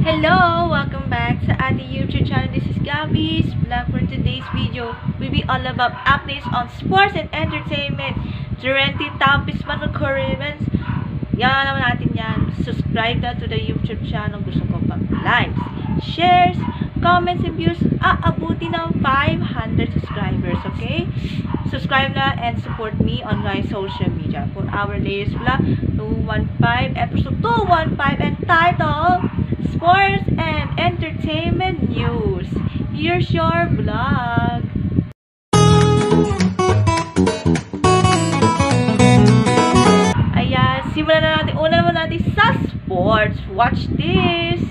Hello! Welcome back sa ating YouTube channel. This is Gabby's vlog. For today's video will be all about updates on sports and entertainment, trending topics, man ng current events. Yan naman natin yan. Subscribe na to the YouTube channel. Gusto ko pang likes, shares, comments, and views. Aabuti ng 500 subscribers, okay? Subscribe na and support me on my social media for our latest vlog, 215, episode 215, and title, Sports and Entertainment News. Here's your vlog. Ayan, simulan na natin. Una naman natin sa sports. Watch this.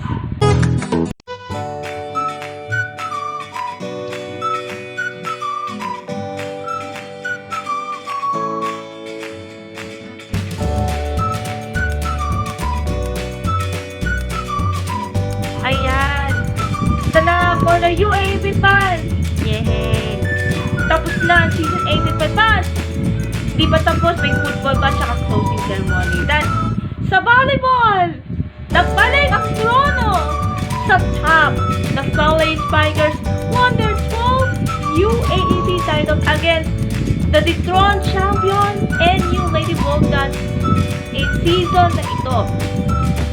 Ayan. Sana for the UAAP fans. Yehey. Tapos na ang season 85 fans. Di ba tapos? May football pa tsaka closing ceremony. Then, sa volleyball, nagbalik ang trono sa top. The Solid Spikers won their 12th UAAP title against the dethroned champion NU Lady Vulcans in season na ito.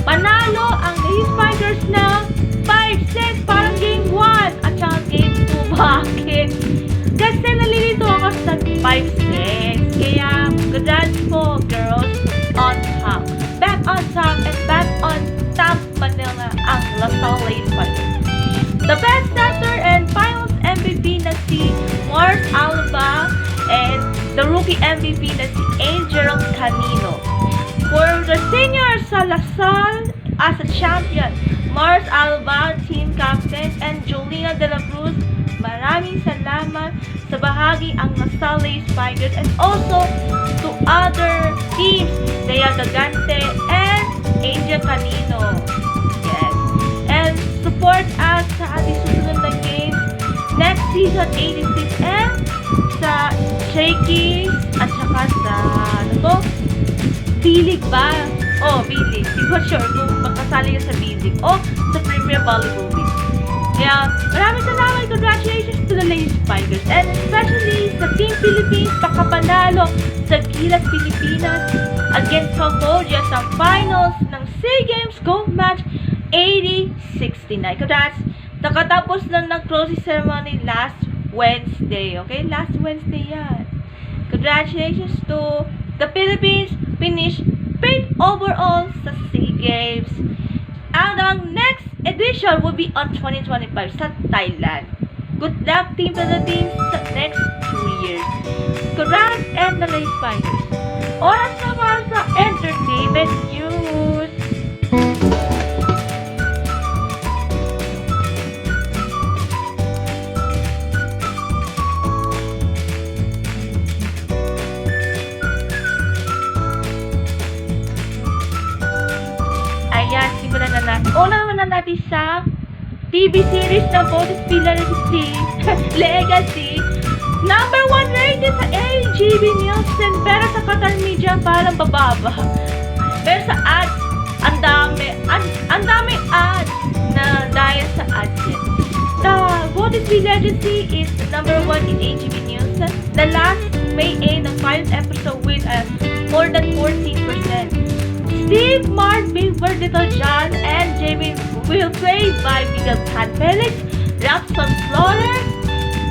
Panalo ang Lady Spikers na 5-6 parang game 1 at saka game 2. Bakit? Kasi nalilito ako sa 5-6. Kaya, congrats po, girls, on top. Back on top and back on top Manila ang LaSalle Lady Spikers. The best setter and finals MVP na si Mars Alba and the rookie MVP na si Angel Canino. For the seniors sa LaSalle as a champion, Mars Alba, team captain, and Jolina De La Cruz, maraming salamat sa bahagi ang LaSalle Lady Spikers and also to other teams, Dea Gagante and Angel Canino. Yes. And support us sa ating susunod na games next season 86 and sa Shakey's at saka sa ano to? Bilig ba? Oh, Bilig. Hindi ko sure kung makasali ka sa Bilig o sa Premier Volleyball League. Kaya, maraming salamat. Congratulations to the Lady Spikers. And especially sa Team Philippines, pakapanalo sa Gilas Pilipinas against Cambodia sa finals ng SEA Games Gold Match 80-69. Congrats! Nakatapos na ng closing ceremony last Wednesday. Okay? Last Wednesday yan. Congratulations to the Philippines. Finish 5th overall sa SEA Games. Ang next edition will be on 2025 sa Thailand. Good luck, Team Philippines, sa next 2 years. Congrats and the Lady Spikers. Oras naman sa entertainment news. Ayan, simulan na natin. Una naman na natin sa TV series na Bodhi's Legacy. Number 1 rated sa AGB Nielsen, pero sa Qatar Media parang bababa. Pero sa ads, ang dami ads na dahil sa ads yan. The Bodhi's Legacy is number 1 in AGB Nielsen. The last May 8 ng 5th episode with more than 14%. Steve, Mark, Big Bird, Little John, and Jamie will play by Miguel Pan Felix, Rapson Flores,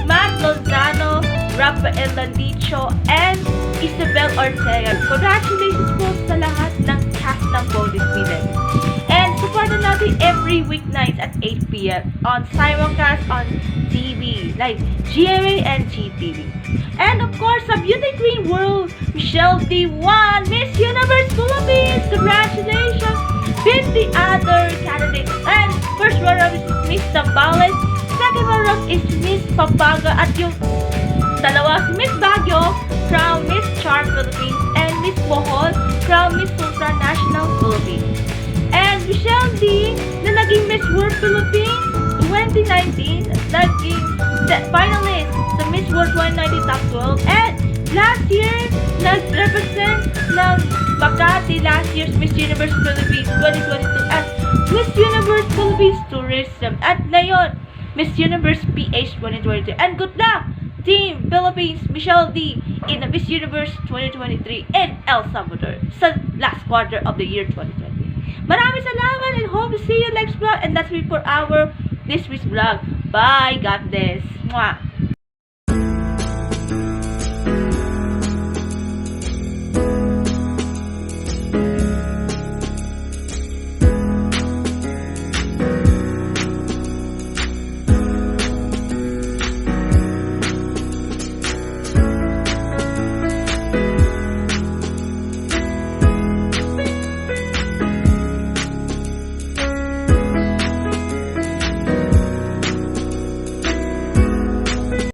Matt Lozano, Rafael Landicho, and Isabel Ortega. Congratulations po sa lahat ng cast ng Bodhi's Legacy. And supportan natin every weeknight at 8 p.m. on Simulcast on TV, like GMA and GTV. And of course, sa Beauty Queen World, Michelle D. won Miss Universe Philippines. Congratulations! 50 other candidates. And first runner-up is Miss Zambales. Second runner-up is Miss Papaga. At yung dalawa, Miss Baguio, Crown Miss Charm Philippines. And Miss Bohol, Crown Miss Supranational Philippines. And Michelle D. na naging Miss World Philippines 2019, naging finalist sa Miss World 2019 Top 12. And last year, nag-represent ng Makati last year's Miss Universe Philippines 2022 at Miss Universe Philippines Tourism. At ngayon, Miss Universe PH 2022. And good luck, Team Philippines Michelle D in the Miss Universe 2023 in El Salvador sa last quarter of the year 2020. Maraming salamat and hope to see you next vlog. And that's it for our this week's vlog. Bye. God bless. Mwah.